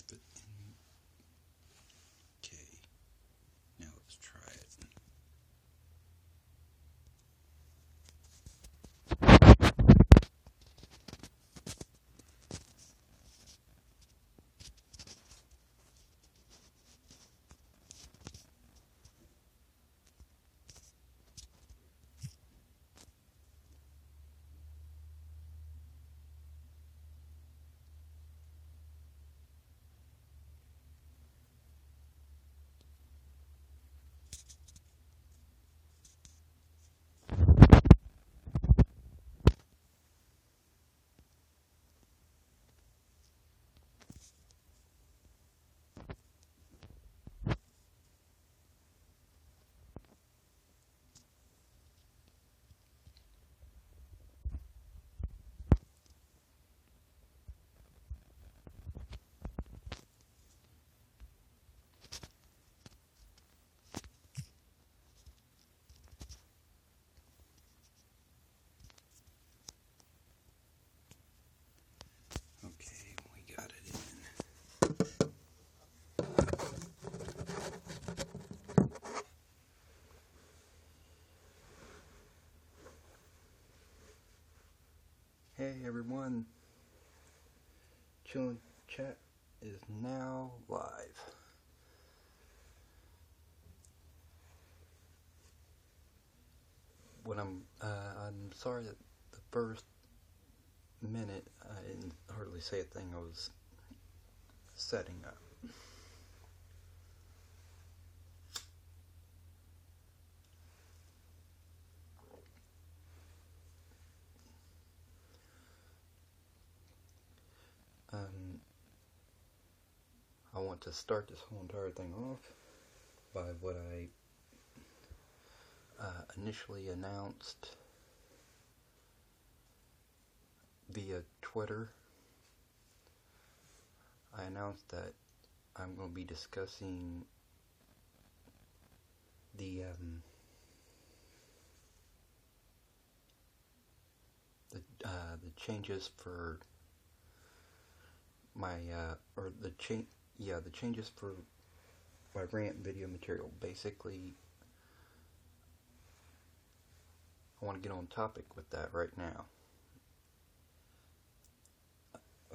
type it in. Okay, now let's try it. Okay, we got it in. Hey everyone, Chillin' Chat is now live. I'm sorry that the first minute I didn't hardly say a thing. I was setting up. I want to start this whole entire thing off by what I initially announced via Twitter. I announced that I'm going to be discussing the changes for my the changes for my rant video material. Basically, I want to get on topic with that right now.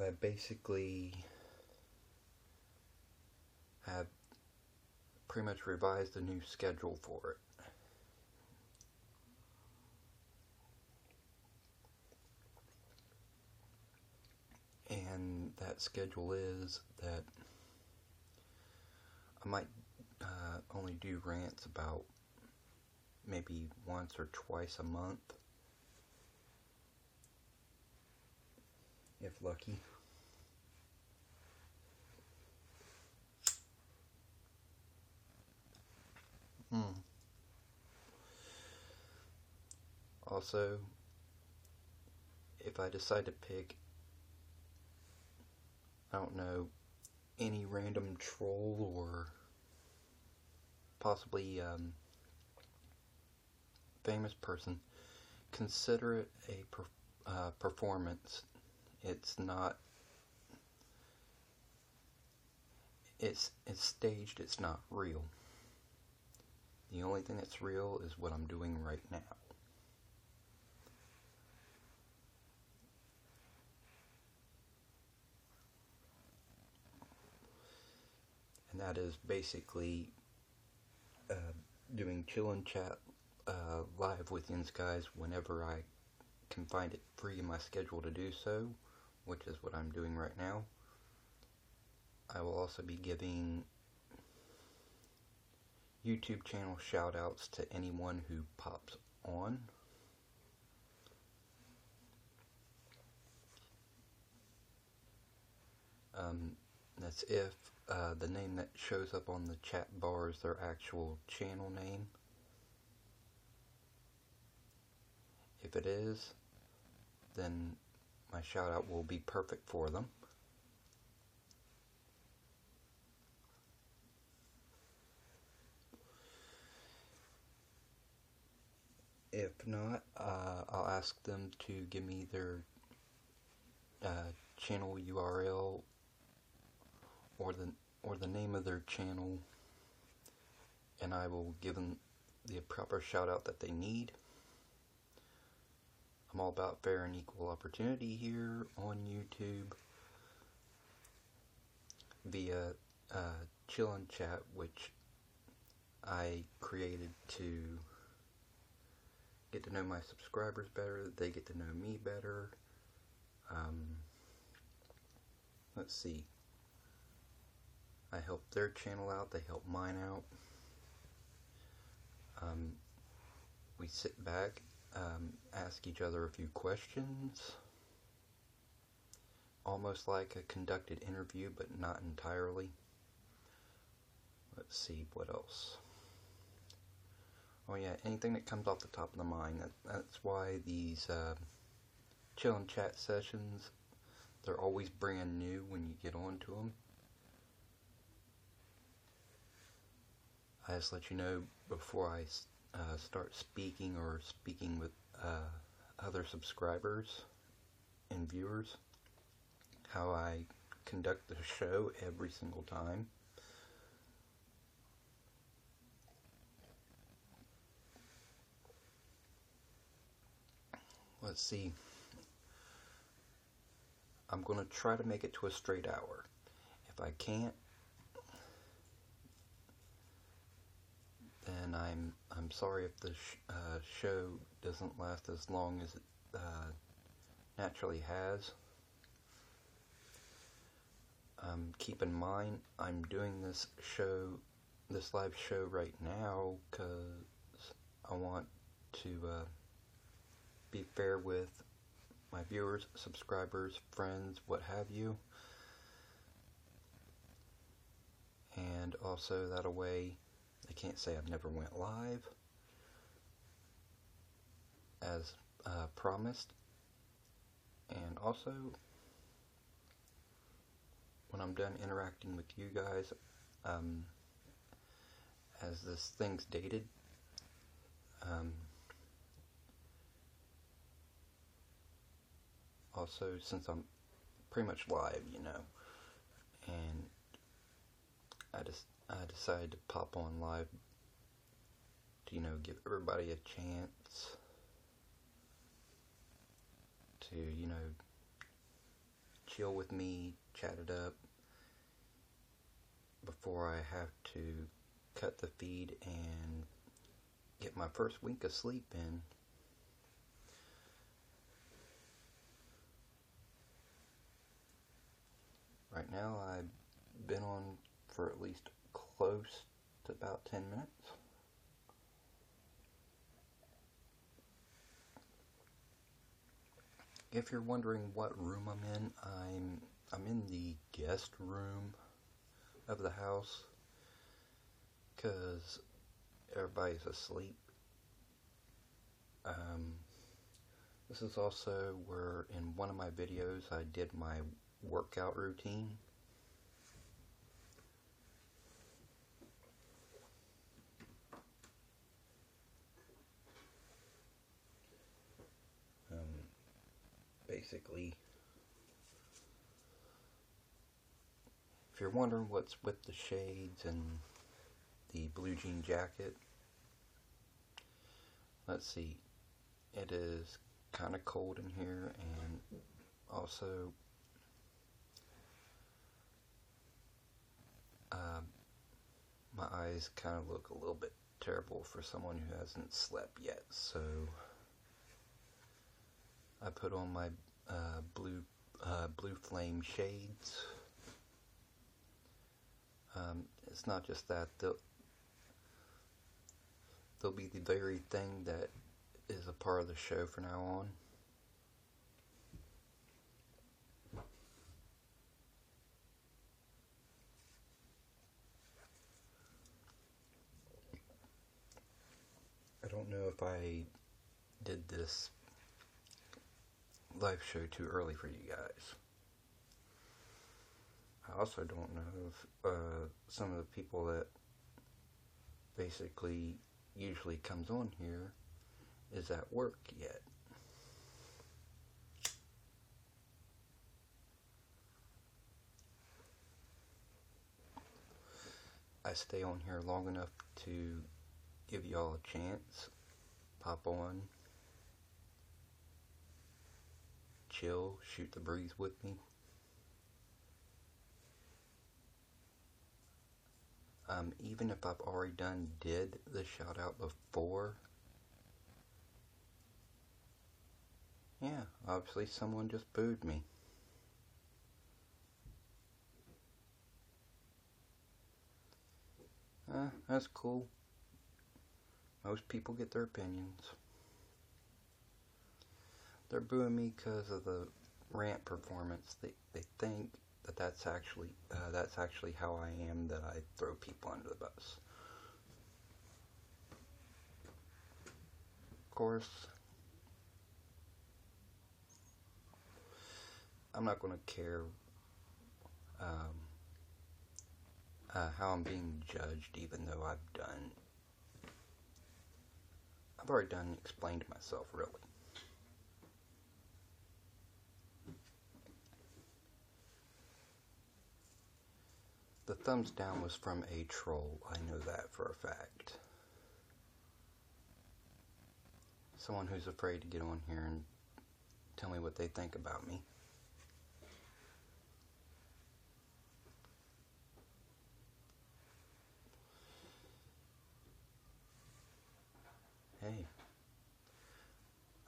I basically have pretty much revised the new schedule for it. And that schedule is that I might only do rants about maybe once or twice a month, if lucky. Also, if I decide to pick, I don't know, any random troll or possibly famous person, consider it a performance. It's not. It's staged. It's not real. The only thing that's real is what I'm doing right now. And that is basically doing Chillin' Chat live with you guys whenever I can find it free in my schedule to do so, which is what I'm doing right now. I will also be giving YouTube channel shoutouts to anyone who pops on. That's if the name that shows up on the chat bar is their actual channel name. If it is, then my shout out will be perfect for them. If not, I'll ask them to give me their channel URL or the name of their channel, and I will give them the proper shout out that they need. I'm all about fair and equal opportunity here on YouTube via Chill and Chat, which I created to get to know my subscribers better, they get to know me better. Let's see. I help their channel out, they help mine out. We sit back, ask each other a few questions, almost like a conducted interview, but not entirely. Let's see, what else? Oh yeah, anything that comes off the top of the mind. That's why these chill and chat sessions, they're always brand new when you get onto them. I just let you know before I start speaking or speaking with other subscribers and viewers how I conduct the show every single time. Let's see. I'm going to try to make it to a straight hour. If I can't, then I'm sorry if the show doesn't last as long as it naturally has. Keep in mind, I'm doing this live show right now because I want to be fair with my viewers, subscribers, friends, what have you. And also that way they can't say I've never went live as promised. And also, when I'm done interacting with you guys, as this thing's dated, also since I'm pretty much live, and I decided to pop on live to, give everybody a chance to, chill with me, chat it up, before I have to cut the feed and get my first wink of sleep in. Right now I've been on for at least close to about 10 minutes. If you're wondering what room I'm in, I'm in the guest room of the house because everybody's asleep. This is also where in one of my videos I did my workout routine. Basically, if you're wondering what's with the shades and the blue jean jacket, let's see, it is kind of cold in here, and also my eyes kind of look a little bit terrible for someone who hasn't slept yet, so I put on my blue flame shades. It's not just that, they'll be the very thing that is a part of the show from now on. I don't know if I did this live show too early for you guys. I also don't know if some of the people that basically usually comes on here is at work yet. I stay on here long enough to give y'all a chance. Pop on, chill, shoot the breeze with me. Even if I've already did the shout out before, yeah, obviously someone just booed me. That's cool. Most people get their opinions. They're booing me because of the rant performance. They think that that's actually how I am, that I throw people under the bus. Of course, I'm not going to care how I'm being judged, even though I've already explained myself, really. The thumbs down was from a troll, I know that for a fact. Someone who's afraid to get on here and tell me what they think about me.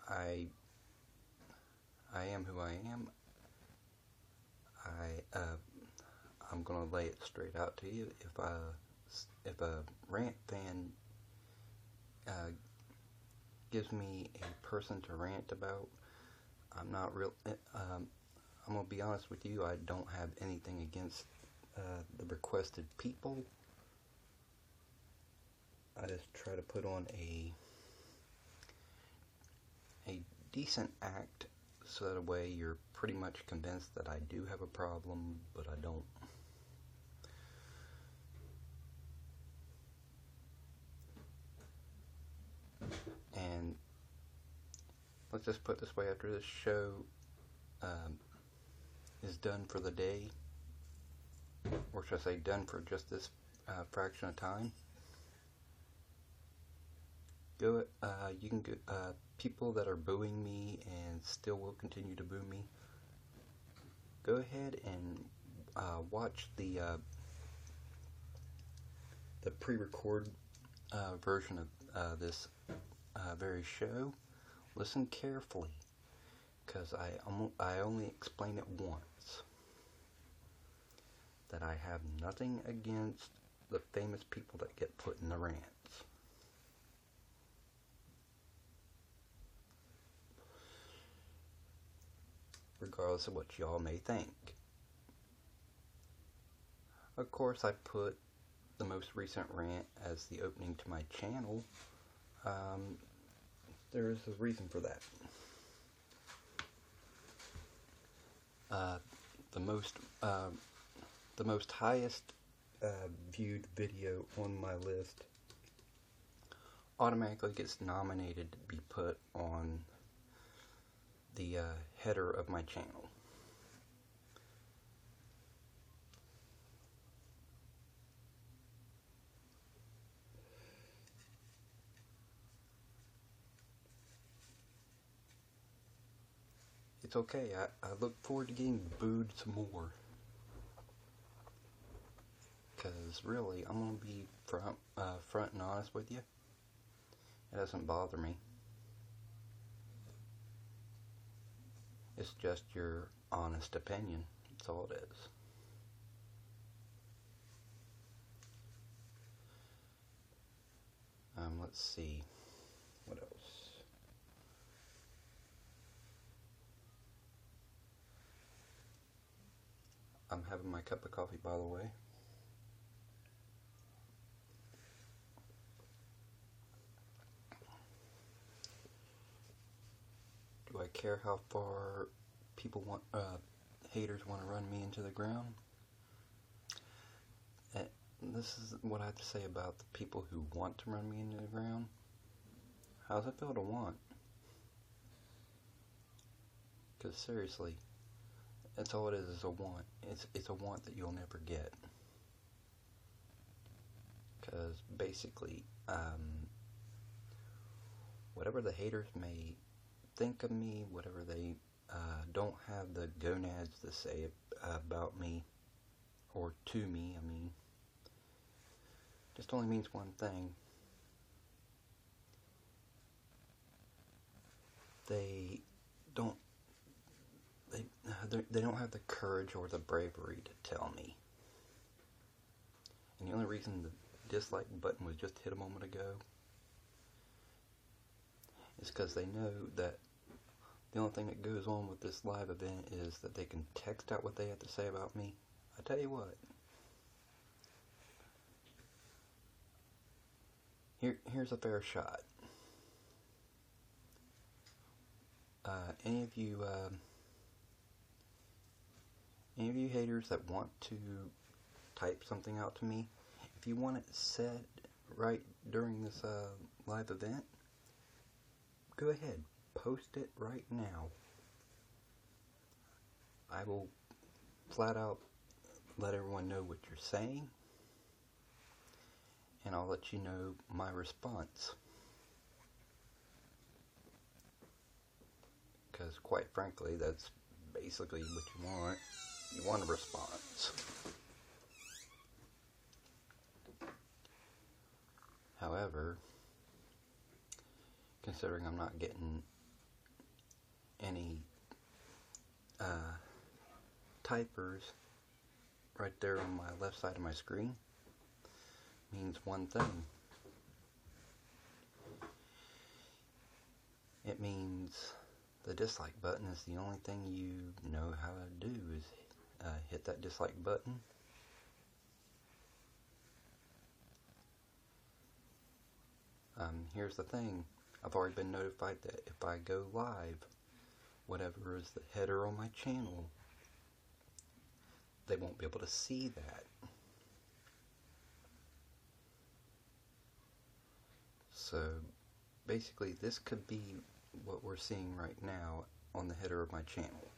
Hey, I am who I am. I'm gonna lay it straight out to you. If a rant fan gives me a person to rant about, I'm gonna be honest with you. I don't have anything against the requested people. I just try to put on a decent act, so that way you're pretty much convinced that I do have a problem, but I don't. And let's just put it this way: after this show is done for the day, or should I say done for just this fraction of time, you can go, people that are booing me and still will continue to boo me, go ahead and watch the pre-record version of this very show. Listen carefully, because I only explain it once. That I have nothing against the famous people that get put in the rants. Regardless of what y'all may think. Of course, I put the most recent rant as the opening to my channel. There is a reason for that. The most highest viewed video on my list automatically gets nominated to be put on the header of my channel. It's okay, I look forward to getting booed some more. Because really, I'm going to be front and honest with you. It doesn't bother me. It's just your honest opinion. That's all it is. Let's see. What else? I'm having my cup of coffee, by the way. Do I care how far haters want to run me into the ground? This is what I have to say about the people who want to run me into the ground. How does it feel to want? Because seriously, that's all it is a want. It's a want that you'll never get. Because basically, whatever the haters may think of me, whatever they don't have the gonads to say about me, or to me, I mean, just only means one thing. They don't have the courage or the bravery to tell me. And the only reason the dislike button was just hit a moment ago is because they know that the only thing that goes on with this live event is that they can text out what they have to say about me. I tell you what, here's a fair shot. Any of you haters that want to type something out to me, if you want it said right during this live event, go ahead, post it right now. I will flat out let everyone know what you're saying, and I'll let you know my response. Because quite frankly, that's basically what you want. You want a response. However, considering I'm not getting any typers right there on my left side of my screen, means one thing. It means the dislike button is the only thing you know how to do, is hit that dislike button. Here's the thing. I've already been notified that if I go live, whatever is the header on my channel, they won't be able to see that. So basically this could be what we're seeing right now on the header of my channel.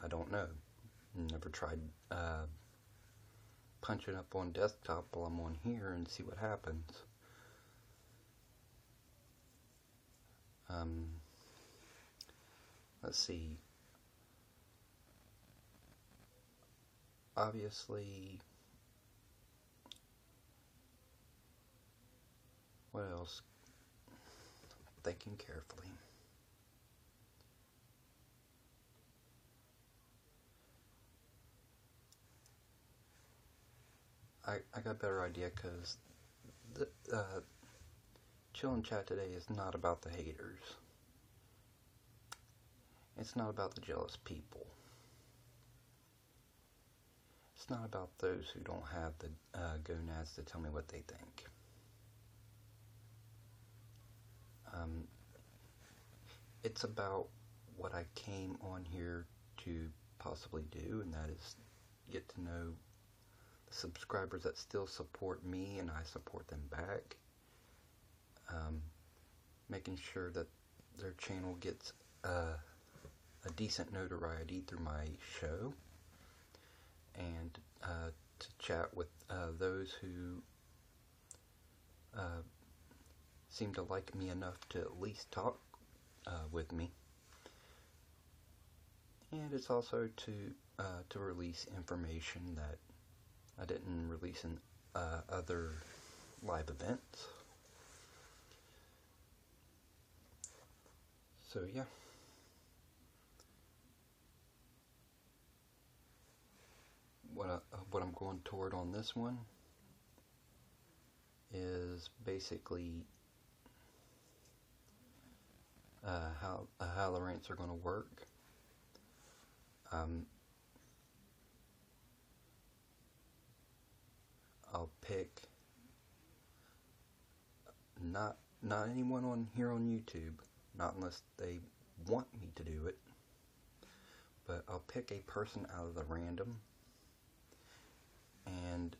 I don't know. Never tried punching up on desktop while I'm on here and see what happens. Let's see. Obviously, what else? Thinking carefully. I got a better idea, because the Chill and Chat today is not about the haters. It's not about the jealous people. It's not about those who don't have the gonads to tell me what they think. It's about what I came on here to possibly do, and that is get to know the subscribers that still support me and I support them back. Making sure that their channel gets a decent notoriety through my show, and to chat with those who seem to like me enough to at least talk with me. And it's also to release information that I didn't release in other live events. So yeah. What I'm going toward on this one is basically how the rants are going to work. I'll pick not anyone on here on YouTube, not unless they want me to do it, but I'll pick a person out of the random, and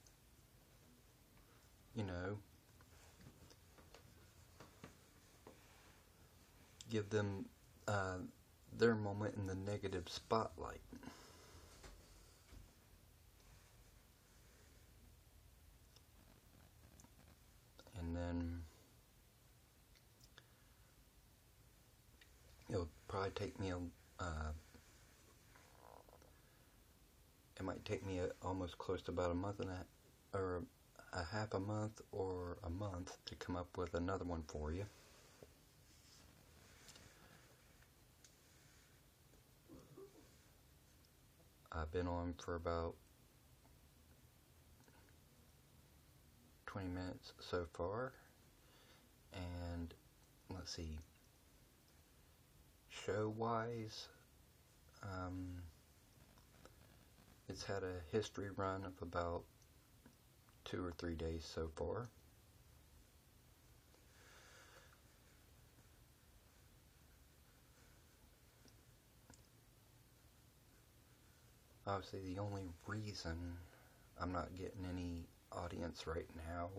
give them their moment in the negative spotlight. and then it'll probably take me it might take me almost close to about a month and or a half a month or a month to come up with another one for you. I've been on for about 20 minutes so far, and let's see, show-wise, it's had a history run of about 2 or 3 days so far. Obviously, the only reason I'm not getting any audience right now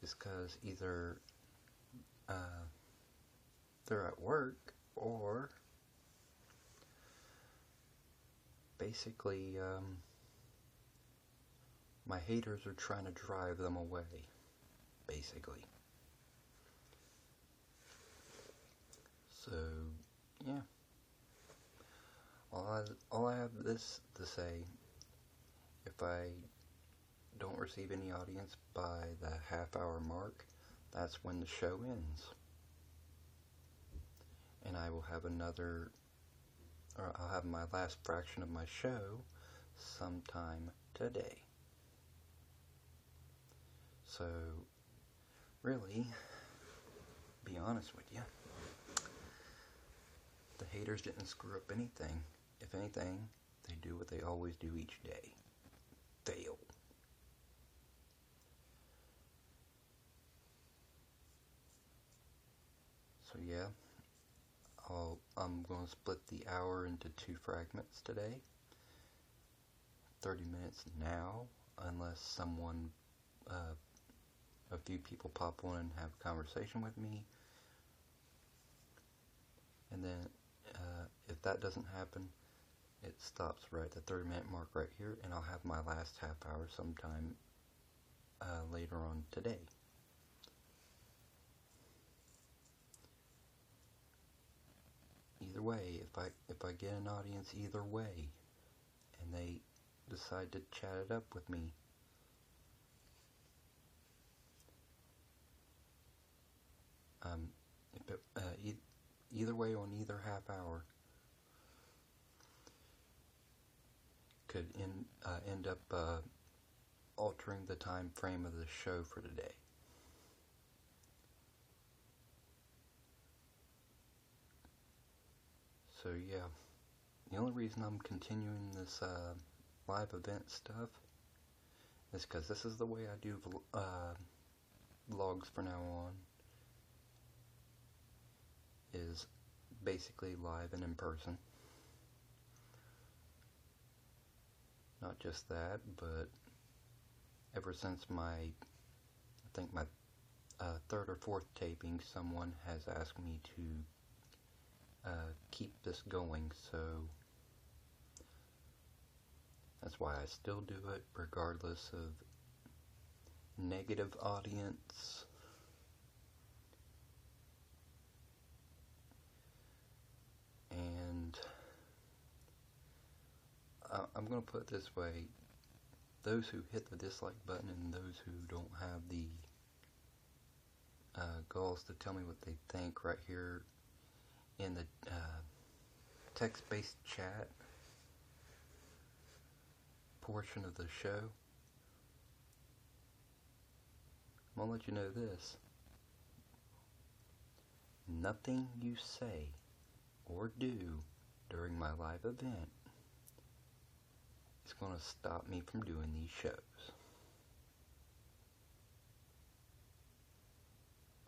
is because either they're at work, or basically my haters are trying to drive them away, basically. So, yeah. All I have this to say, if I don't receive any audience by the half-hour mark, that's when the show ends. And I will have I'll have my last fraction of my show sometime today. So, really, be honest with you, the haters didn't screw up anything. If anything, they do what they always do each day. Fail. So yeah, I'm going to split the hour into 2 fragments today. 30 minutes now, unless someone, a few people pop on and have a conversation with me. And then, if that doesn't happen, it stops right at the 30-minute mark right here, and I'll have my last half hour sometime later on today. Either way, if I get an audience either way, and they decide to chat it up with me, either way on either half hour could end up altering the time frame of the show for today. So yeah, the only reason I'm continuing this live event stuff is because this is the way I do vlogs from now on, is basically live and in person. Not just that, but ever since I think my 3rd or 4th taping, someone has asked me to keep this going, so that's why I still do it, regardless of negative audience. And I'm going to put it this way, those who hit the dislike button and those who don't have the goals to tell me what they think right here in the text-based chat portion of the show, I'm going to let you know this: nothing you say or do during my live event is going to stop me from doing these shows.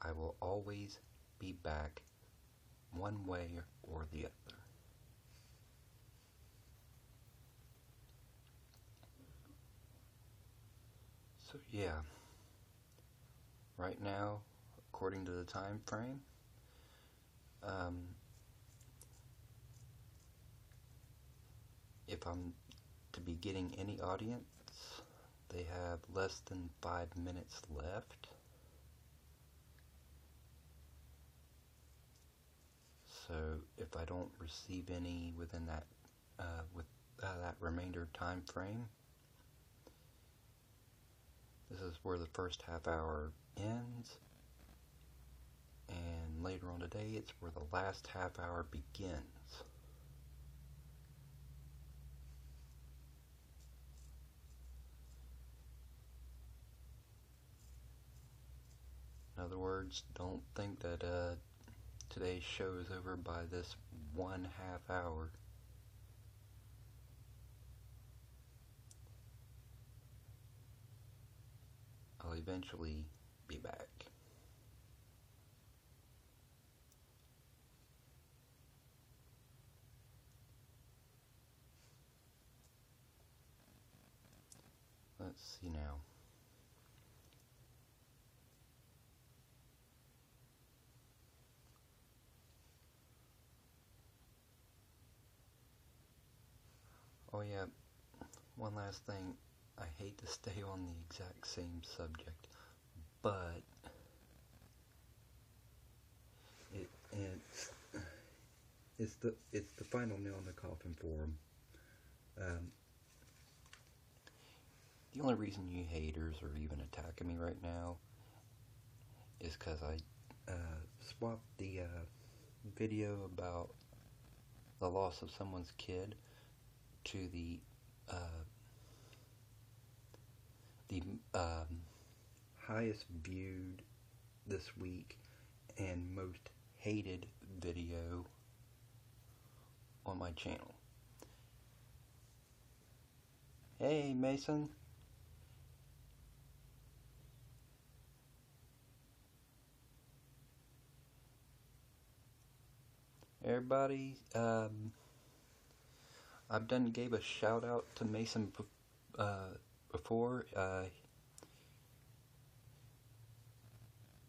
I will always be back one way or the other. So yeah, right now, according to the time frame, if I'm to be getting any audience they have less than 5 minutes left. So if I don't receive any within that that remainder time frame, this is where the first half hour ends, and later on today it's where the last half hour begins. In other words, don't think that today's show is over by this 1 half hour. I'll eventually be back. Let's see now. Oh yeah, one last thing. I hate to stay on the exact same subject, but it's the final nail in the coffin for him. The only reason you haters are even attacking me right now is because I swapped the video about the loss of someone's kid to the highest viewed this week and most hated video on my channel. Hey Mason. Everybody, I've gave a shout out to Mason before.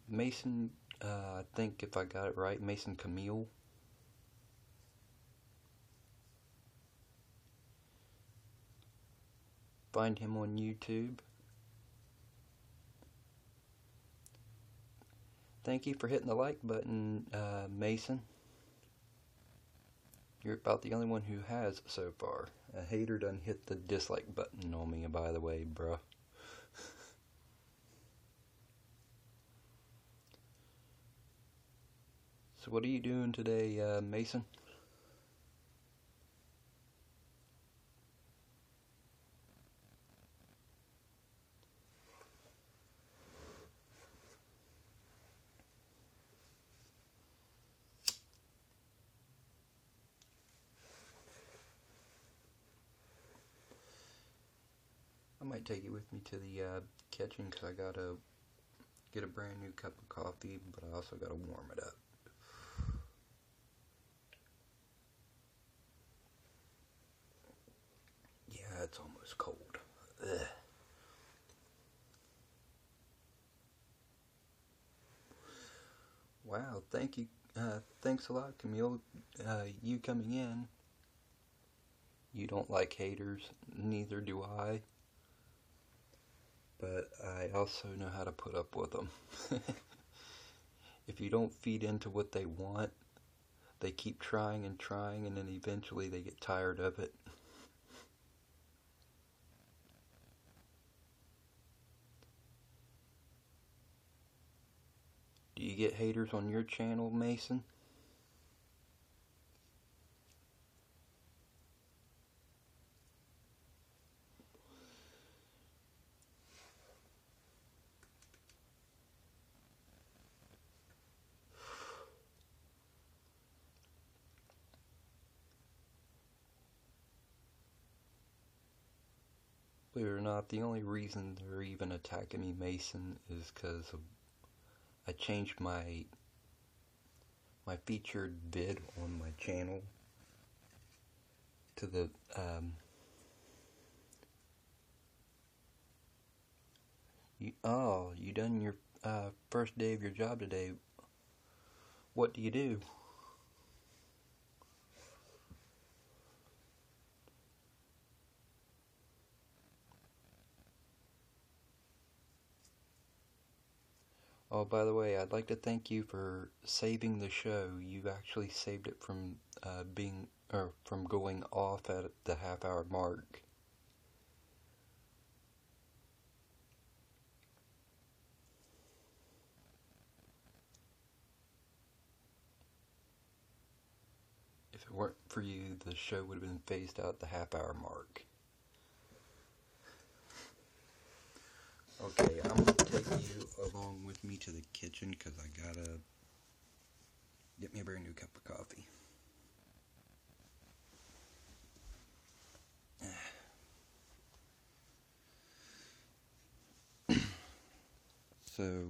Mason, I think if I got it right, Mason Camille. Find him on YouTube. Thank you for hitting the like button, Mason. You're about the only one who has so far. A hater done hit the dislike button on me, by the way, bruh. So what are you doing today, Mason? I might take you with me to the kitchen because I gotta get a brand new cup of coffee, but I also gotta warm it up. Yeah, it's almost cold. Ugh. Wow, thank you. Thanks a lot, Camille. You coming in. You don't like haters, neither do I. But I also know how to put up with them. If you don't feed into what they want, they keep trying and trying, and then eventually they get tired of it. Do you get haters on your channel, Mason? Believe it or not, the only reason they're even attacking me, Mason, is because I changed my featured vid on my channel to the you done your first day of your job today. What do you do? Oh, by the way, I'd like to thank you for saving the show. You actually saved it from from going off at the half-hour mark. If it weren't for you, the show would have been phased out at the half-hour mark. Okay, I'm gonna take you along with me to the kitchen because I gotta get me a brand new cup of coffee. So, you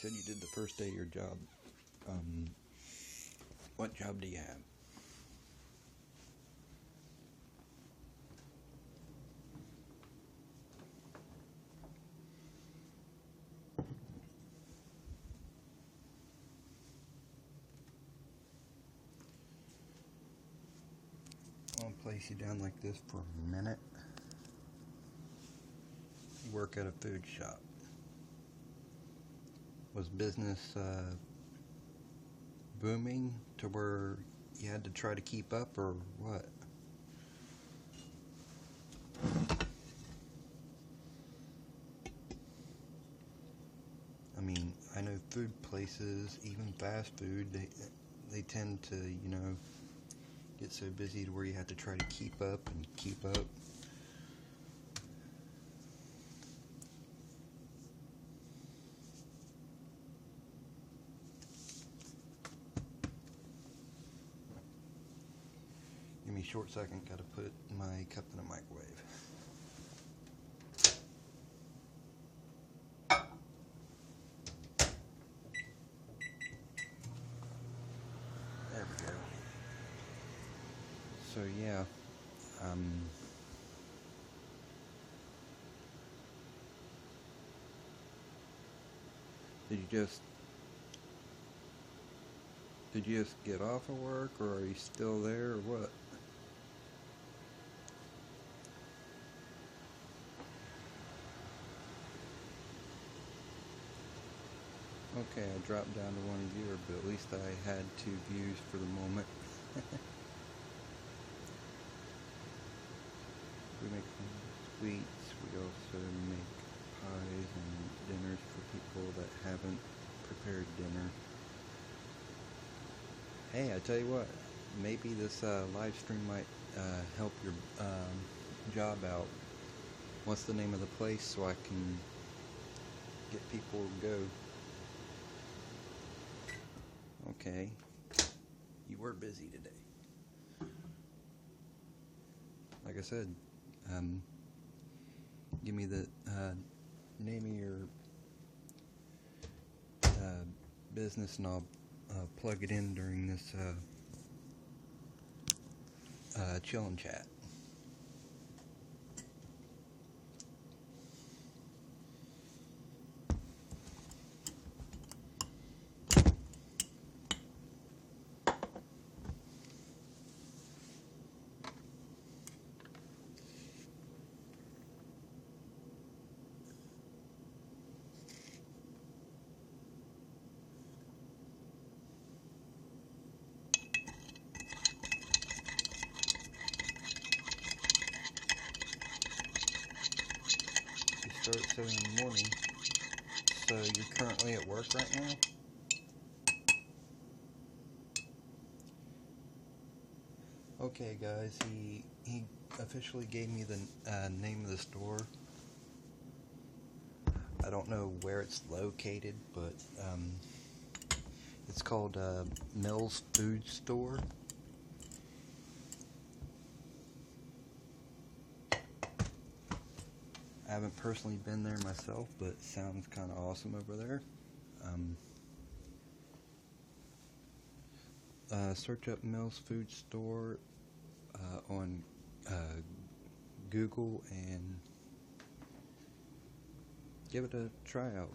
said you did the first day of your job. What job do you have? I'll place you down like this for a minute. You work at a food shop. Was business booming to where you had to try to keep up, or what? I mean, I know food places, even fast food, they tend to, get so busy to where you have to try to keep up and keep up. Give me a short second, gotta put my cup in the microwave. There we go. So yeah, did you just get off of work, or are you still there, or what? Okay, I dropped down to one viewer, but at least I had 2 views for the moment. We make sweets, we also make pies and dinners for people that haven't prepared dinner. Hey, I tell you what, maybe this live stream might help your job out. What's the name of the place so I can get people to go? Okay, you were busy today. Like I said, give me the name of your business and I'll plug it in during this chill and chat. Start at 7 in the morning. So you're currently at work right now? Okay, guys, he officially gave me the name of the store. I don't know where it's located, but it's called Mills Food Store. I haven't personally been there myself, but it sounds kind of awesome over there. Search up Mills Food Store on Google and give it a try out,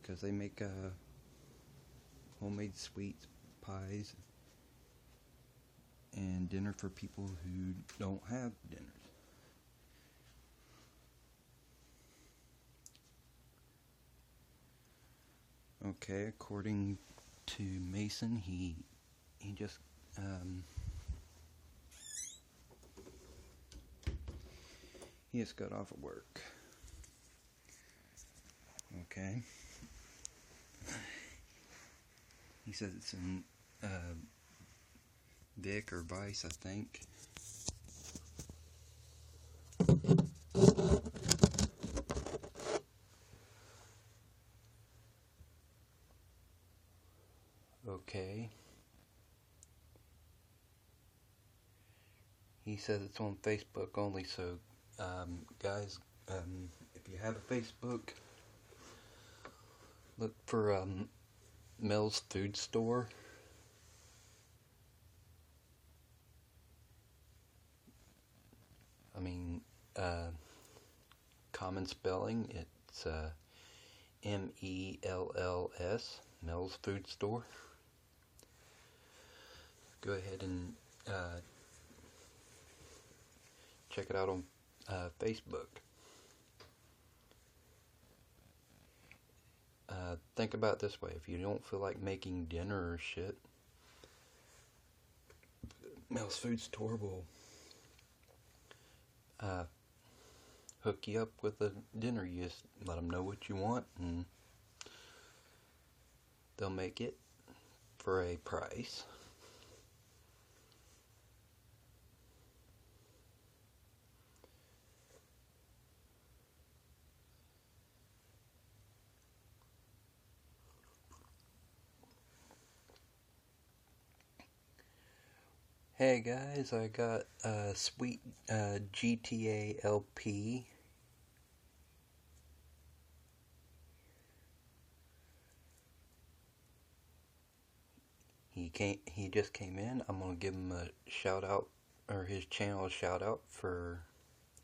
because they make homemade sweets, pies, and dinner for people who don't have dinners. Okay, according to Mason, he just he just got off of work. Okay. He says it's in Vic or Vice, I think. Okay. He says it's on Facebook only, so guys, if you have a Facebook, look for Mel's Food Store. I mean, common spelling, it's MELLS, Mel's Food Store. Go ahead and check it out on Facebook. Think about it this way: if you don't feel like making dinner or shit, Mel's Food Store will hook you up with a dinner. You just let them know what you want, and they'll make it for a price. Hey guys, I got a sweet GTA LP. He just came in. I'm gonna give him a shout out, or his channel a shout out for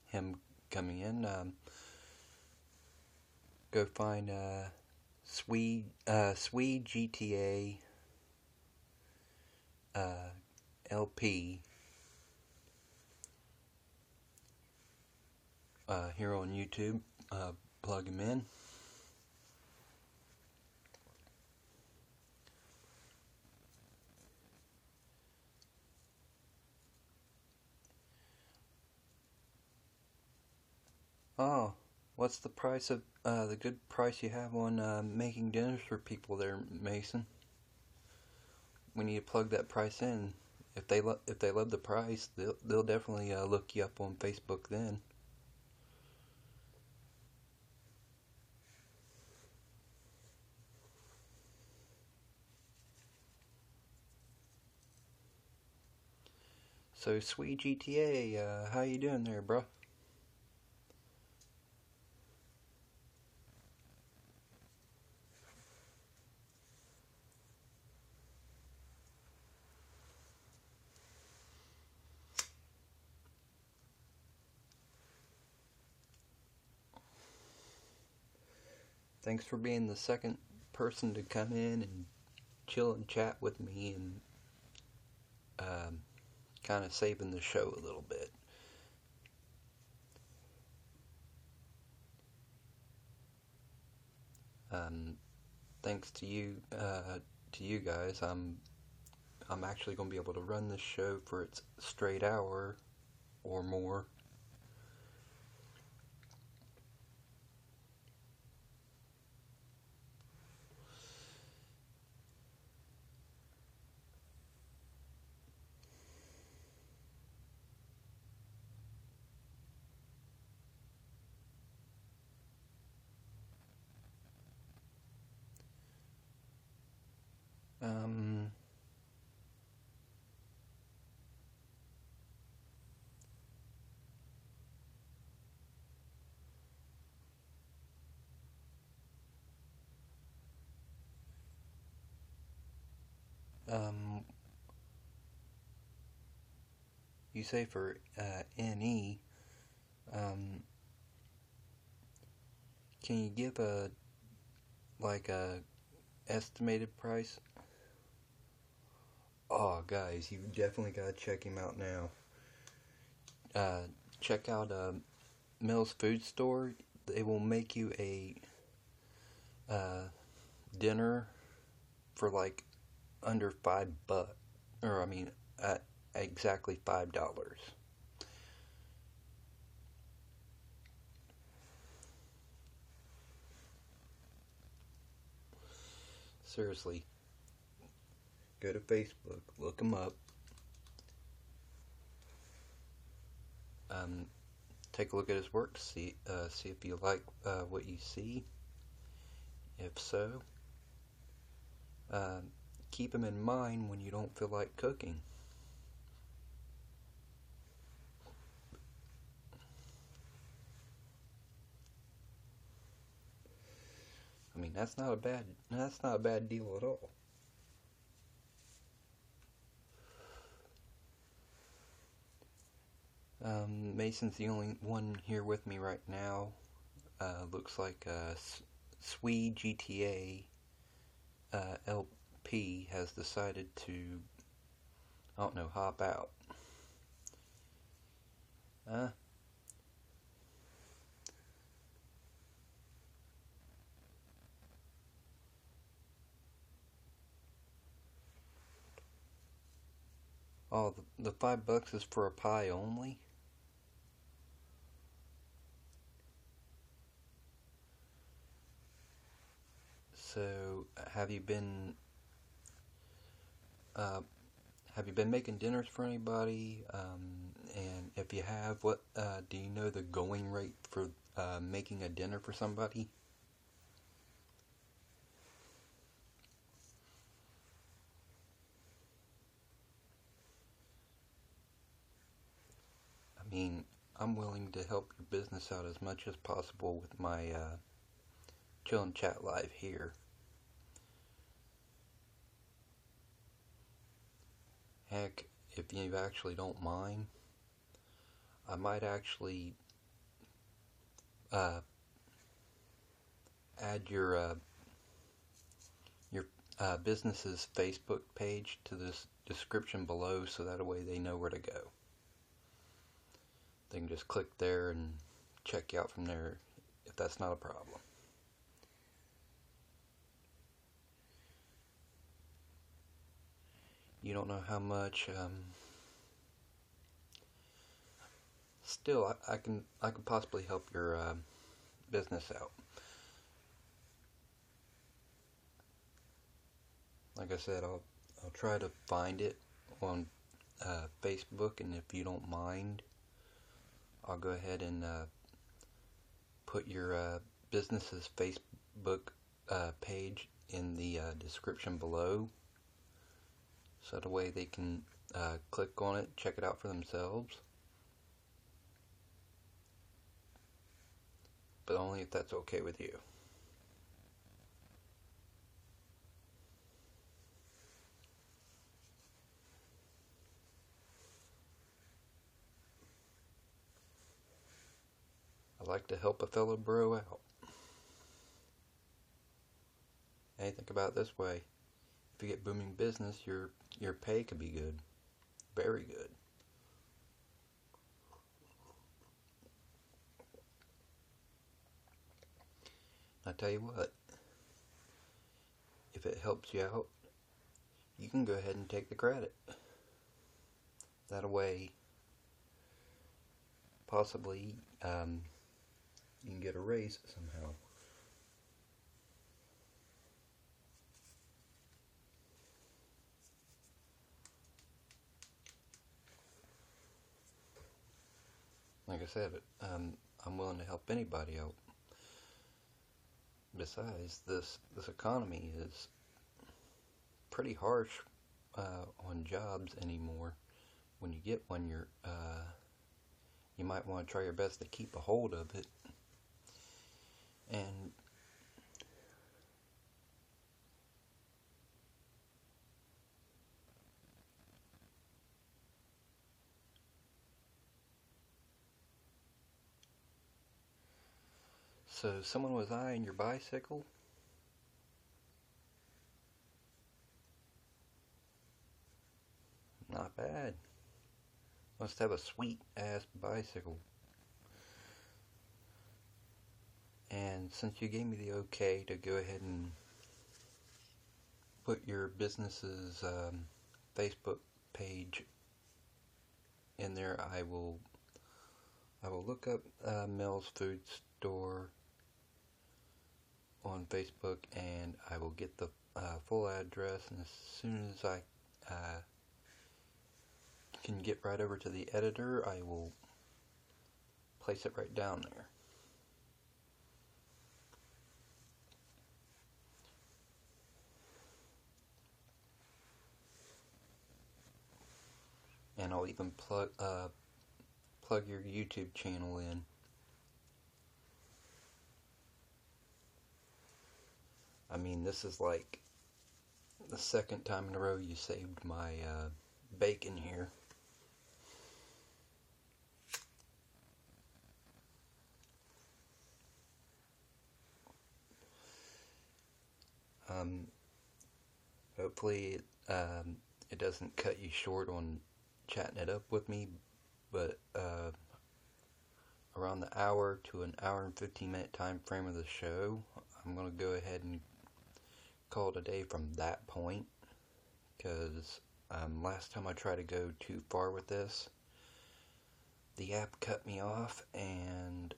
him coming in. Go find Swede GTA LP here on YouTube. Plug him in. Oh, what's the price of the good price you have on making dinners for people there, Mason? We need to plug that price in. If they love the price, they'll definitely look you up on Facebook then. So, sweet GTA, how you doing there, bro? Thanks for being the second person to come in and chill and chat with me, and kind of saving the show a little bit. Thanks to you guys, I'm actually going to be able to run this show for its straight hour or more. You say for NE, can you give a estimated price? Oh, guys, you definitely gotta check him out now. Check out Mel's Food Store. They will make you a dinner for like under $5, or at exactly $5. Seriously, go to Facebook, look him up, take a look at his work, see if you like what you see. If so, keep him in mind when you don't feel like cooking. That's not a bad deal at all. Mason's the only one here with me right now. Looks like Swede GTA LP has decided to, I don't know, hop out. Oh, the $5 is for a pie only? So, have you been making dinners for anybody? And if you have, what do you know the going rate for making a dinner for somebody? I'm willing to help your business out as much as possible with my Chill and Chat Live here. Heck, if you actually don't mind, I might actually add your business's Facebook page to this description below, so that way they know where to go. They can just click there and check you out from there if that's not a problem. You don't know how much. Still, I can possibly help your business out. Like I said, I'll try to find it on Facebook, and if you don't mind, I'll go ahead and put your business's Facebook page in the description below, so that way they can click on it, check it out for themselves. But only if that's okay with you. I like to help a fellow bro out. And think about it this way: if you get booming business, your pay could be good, very good. I tell you what, if it helps you out, you can go ahead and take the credit. That way, possibly, you can get a raise somehow. Like I said, I'm willing to help anybody out. Besides, this economy is pretty harsh on jobs anymore. When you get one, you might want to try your best to keep a hold of it. And so someone was eyeing your bicycle? Not bad. Must have a sweet ass bicycle. And since you gave me the okay to go ahead and put your business's Facebook page in there. I will look up Mel's Food Store on Facebook, and I will get the full address, and as soon as I can get right over to the editor, I will place it right down there. And I'll even plug your YouTube channel in. I mean, this is like the second time in a row you saved my bacon here. Hopefully it doesn't cut you short on chatting it up with me, but around the hour to an hour and 15-minute time frame of the show, I'm going to go ahead and call it a day from that point, because last time I tried to go too far with this, the app cut me off and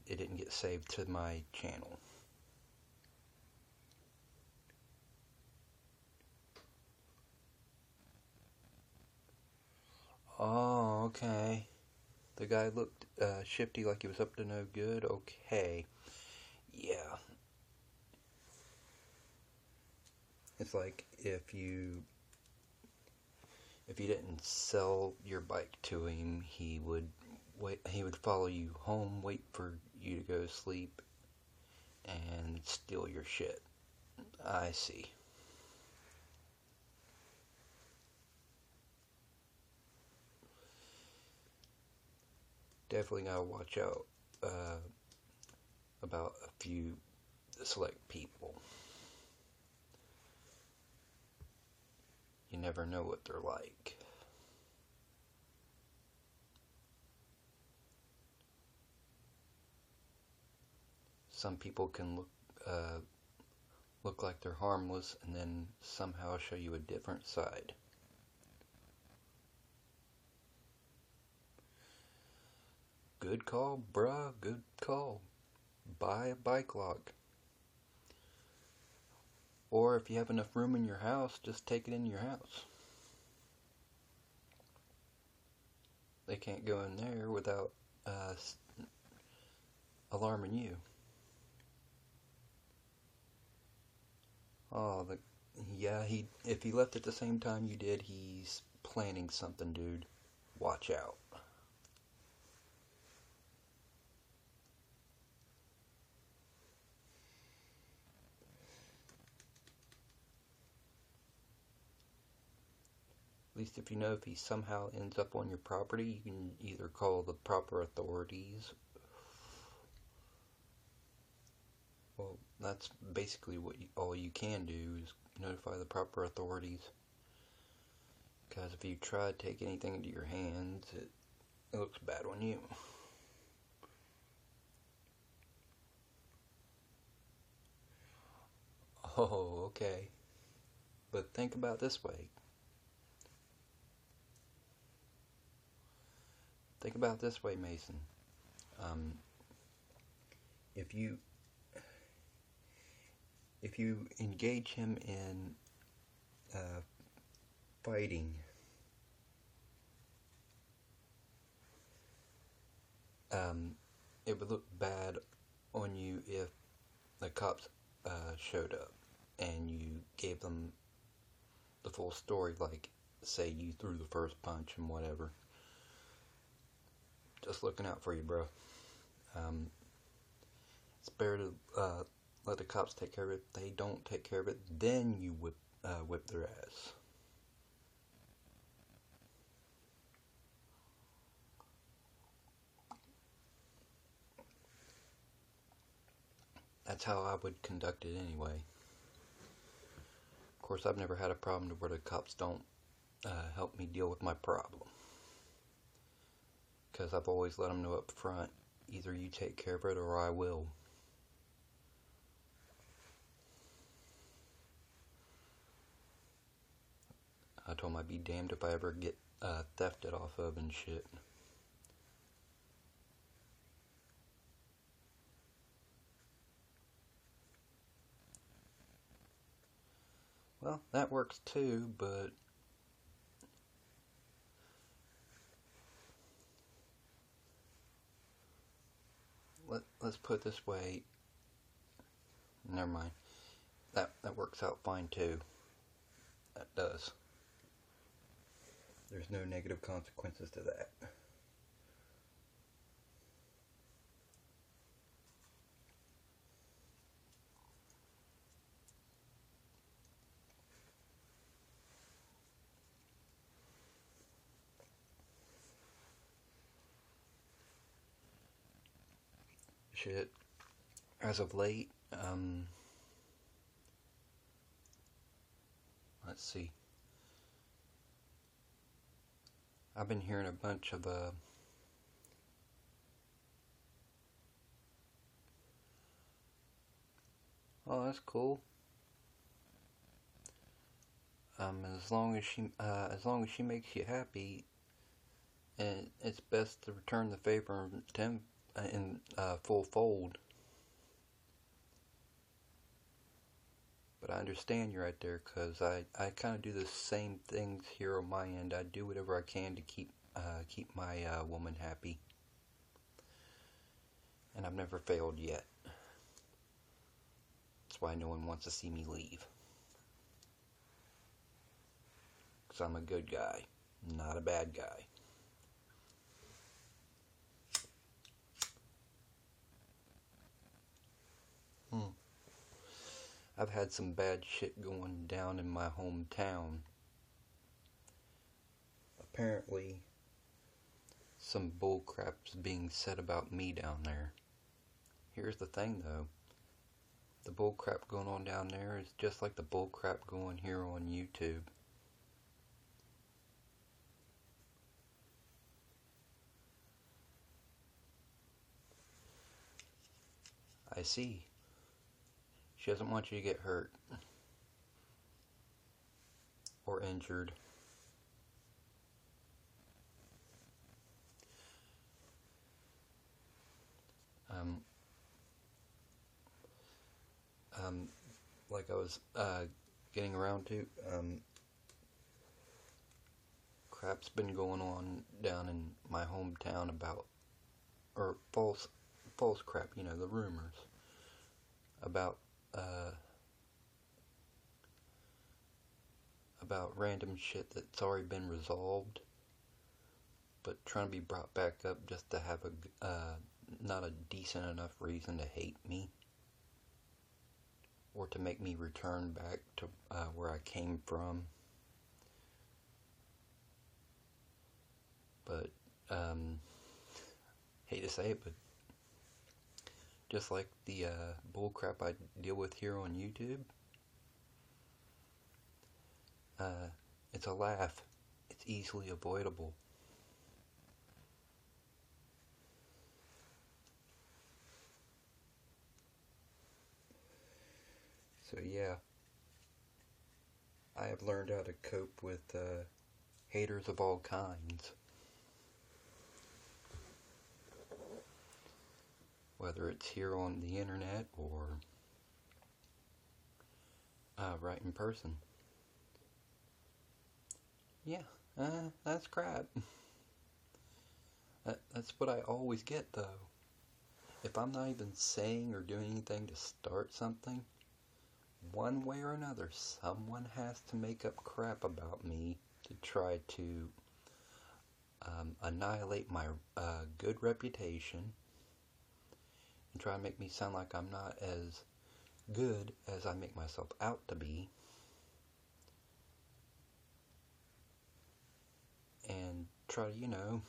it didn't get saved to my channel. Oh, okay. The guy looked shifty, like he was up to no good. Okay. Yeah. It's like if you didn't sell your bike to him, he would follow you home, wait for you to go to sleep, and steal your shit. I see. Definitely gotta watch out about a few select people. You never know what they're like. Some people can look like they're harmless and then somehow show you a different side. Good call, bruh, good call. Buy a bike lock. Or if you have enough room in your house, just take it in your house. They can't go in there without alarming you. Oh, yeah, if he left at the same time you did, he's planning something, dude. Watch out. At least if you know if he somehow ends up on your property, you can either call the proper authorities. Well, that's basically all you can do is notify the proper authorities. Because if you try to take anything into your hands, it looks bad on you. Oh, okay. But think about it this way. Think about it this way, Mason. If you engage him in fighting, it would look bad on you if the cops showed up and you gave them the full story, like, say you threw the first punch and whatever. Just looking out for you, bro. It's better to let the cops take care of it. If they don't take care of it, then you whip their ass. That's how I would conduct it anyway. Of course, I've never had a problem where the cops don't help me deal with my problem. Because I've always let them know up front, either you take care of it or I will. I told him I'd be damned if I ever get thefted off of and shit. Well, that works too, but let's put it this way. Never mind. That works out fine too. That does. There's no negative consequences to that. Shit. As of late, let's see. I've been hearing a bunch of oh, that's cool. As long as she makes you happy, and it's best to return the favor in full fold. But I understand you right there, because I kind of do the same things here on my end. I do whatever I can to keep my woman happy. And I've never failed yet. That's why no one wants to see me leave. Because I'm a good guy, not a bad guy. I've had some bad shit going down in my hometown. Apparently, some bullcrap's being said about me down there. Here's the thing though. The bullcrap going on down there is just like the bullcrap going here on YouTube. I see. She doesn't want you to get hurt or injured. Like I was getting around to, crap's been going on down in my hometown about, or false crap, you know, the rumors about random shit that's already been resolved, but trying to be brought back up just to have not a decent enough reason to hate me, or to make me return back to where I came from. But, hate to say it, but just like the bullcrap I deal with here on YouTube, it's a laugh. It's easily avoidable. So yeah, I have learned how to cope with haters of all kinds. Whether it's here on the internet or right in person. Yeah, that's crap. That's what I always get though. If I'm not even saying or doing anything to start something, one way or another, someone has to make up crap about me to try to annihilate my good reputation and try to make me sound like I'm not as good as I make myself out to be, and try to, you know,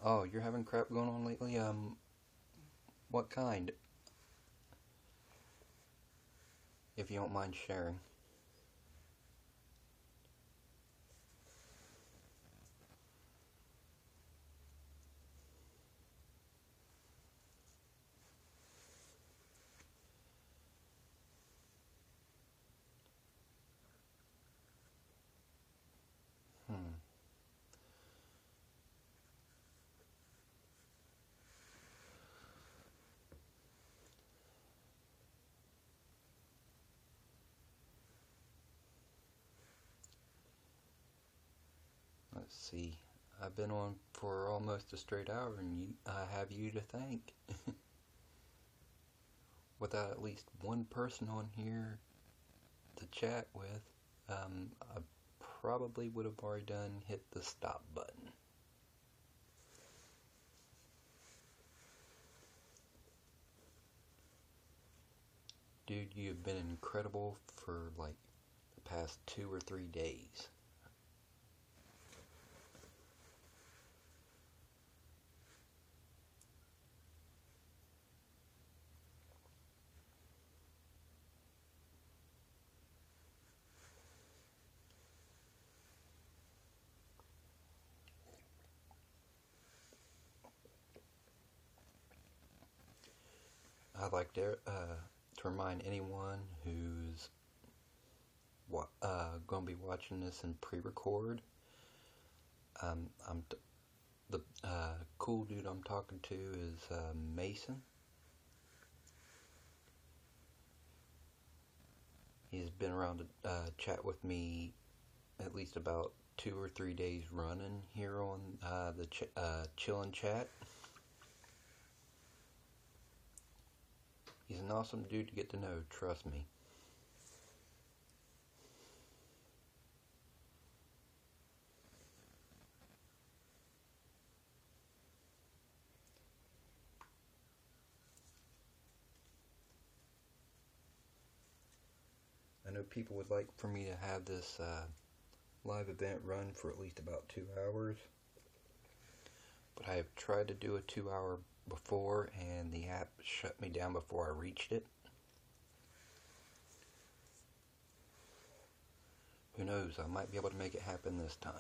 oh, you're having crap going on lately? What kind? If you don't mind sharing. Let's see. I've been on for almost a straight hour, and I have you to thank. Without at least one person on here to chat with, I probably would have already hit the stop button. Dude, you've been incredible for like the past 2 or 3 days. I'd like to remind anyone who's going to be watching this in pre-record. The cool dude I'm talking to is Mason. He's been around to chat with me at least about 2 or 3 days running here on the Chillin' Chat. He's an awesome dude to get to know, trust me. I know people would like for me to have this live event run for at least about 2 hours, but I have tried to do a 2 hour before and the app shut me down before I reached it. Who knows, I might be able to make it happen this time.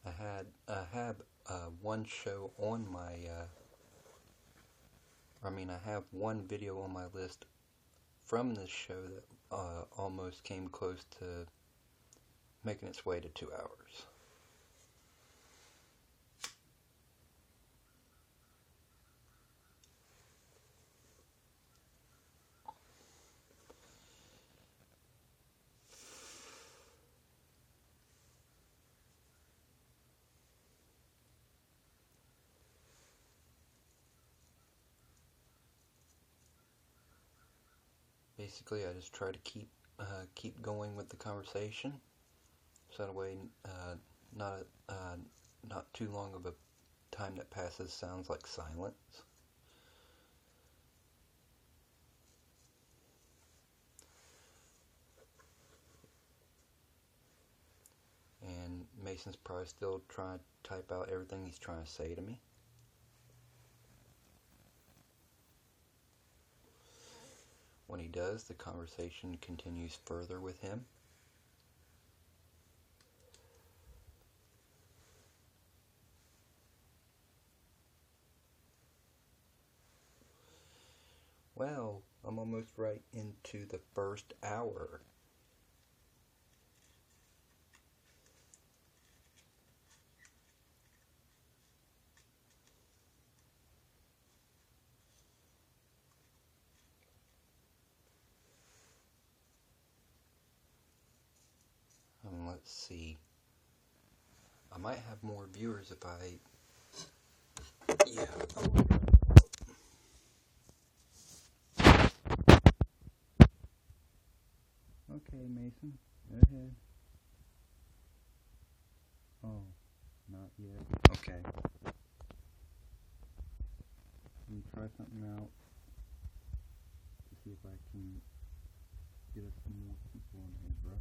I have one show on my I have one video on my list from this show that almost came close to making its way to 2 hours. Basically, I just try to keep going with the conversation, so that way not too long of a time that passes sounds like silence. And Mason's probably still trying to type out everything he's trying to say to me. When he does, the conversation continues further with him. Well, I'm almost right into the first hour. Let's see. I might have more viewers if I... Yeah. Okay, Mason. Go ahead. Oh, not yet. Okay. Let me try something out to see if I can get us some more people on here, bro.